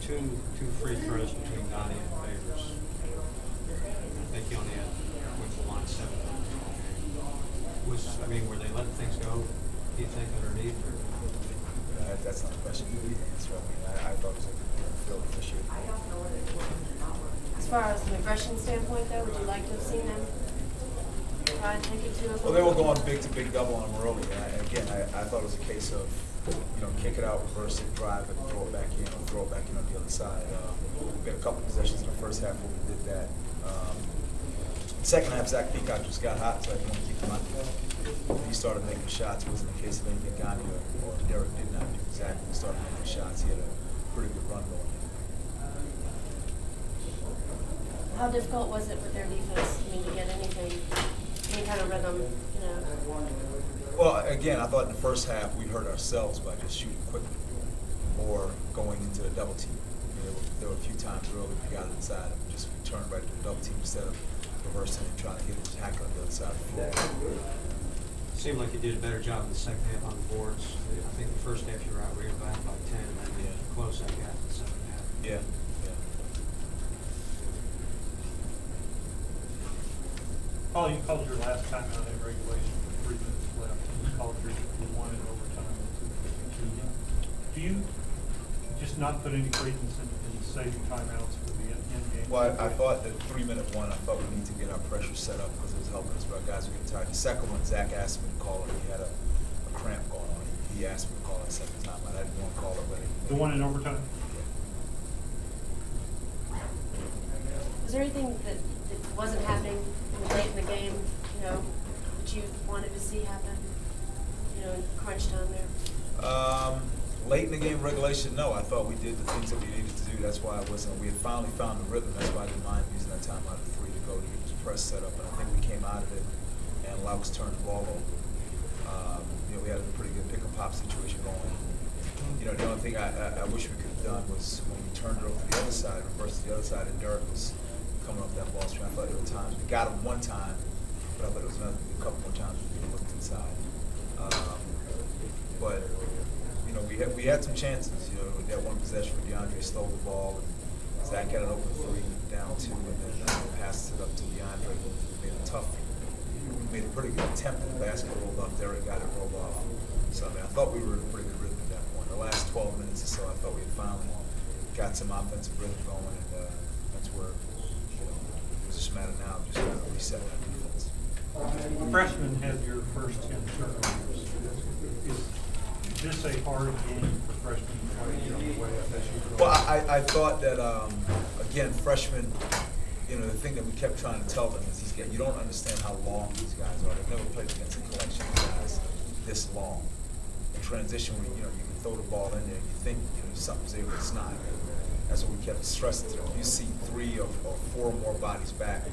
two free throws between Donnie and Favors. I think he only had went to the line 7 times. Were they letting things go, do you think, underneath? Or? That's not a question you need to answer. I thought it was a field issue. As far as an aggression standpoint, though, would you like to have seen them try and take it to a... Well, they were going big to big double on them early, and again, I thought it was a case of, kick it out, reverse it, drive it, throw it back in, or throw it back in on the other side. We had a couple possessions in the first half where we did that. Second half, Zach Peacock just got hot, so I didn't want to keep him out there. He started making shots. It wasn't a case of anything Gandhi or Derek did not do exactly. He started making shots. He had a pretty good run going. How difficult was it with their defense? To get any kind of rhythm, Well, again, I thought in the first half we hurt ourselves by just shooting quickly or going into a double team. There were a few times early we got inside and just turned right to the double team instead of reversing and trying to get a tackle on the other side of the floor. It seemed like you did a better job in the second half on the boards. I think the first half you were out reared back by 10, and then close that gap in the second half. Yeah. Paul, you called your last time out in regulation with 3 minutes left. You called your one in overtime with 2:52. Do you just not put any credence in saving timeouts for the end game? Well, I thought that 3-minute one, I thought we need to get our pressure set up because it was helping us, but our guys were getting tired. The second one, Zach asked me to call it. He had a cramp going on. He asked me to call it a second time. I didn't want to call it, but the one in overtime? Was there anything that wasn't happening late in the game, that you wanted to see happen, in crunch time there? Late in the game regulation, no. I thought we did the things that we needed to do. That's why we had finally found the rhythm. That's why I didn't mind using that time out of 3 to go to get this press set up. And I think we came out of it and Laux turned the ball over. We had a pretty good pick and pop situation going. The only thing I wish we could have done was when we turned it over to the other side, reversed to the other side, and Derek was coming up that ball stream. I thought there were times we got him one time, but I thought there was a couple more times we looked inside. But we had some chances. We had one possession where DeAndre stole the ball, and Zach had an open 3 down 2, and then passed it up to DeAndre. We made a pretty good attempt at the basket, rolled off. Derek got it rolled off. So I thought we were in a pretty good rhythm at that point. The last 12 minutes or so, I thought we had finally got some offensive rhythm going, and that's where it was just a matter now of just trying to reset that defense. Freshmen had your first 10 turnovers. Is this a hard game for freshmen to play the way FSU? Well, I thought that, again, freshmen, the thing that we kept trying to tell them is you don't understand how long these guys are. They've never played against a collection of guys this long. In transition, you can throw the ball in there and you think something's there, but it's not. That's what we kept stressing to them. You see 3 or 4 more bodies back,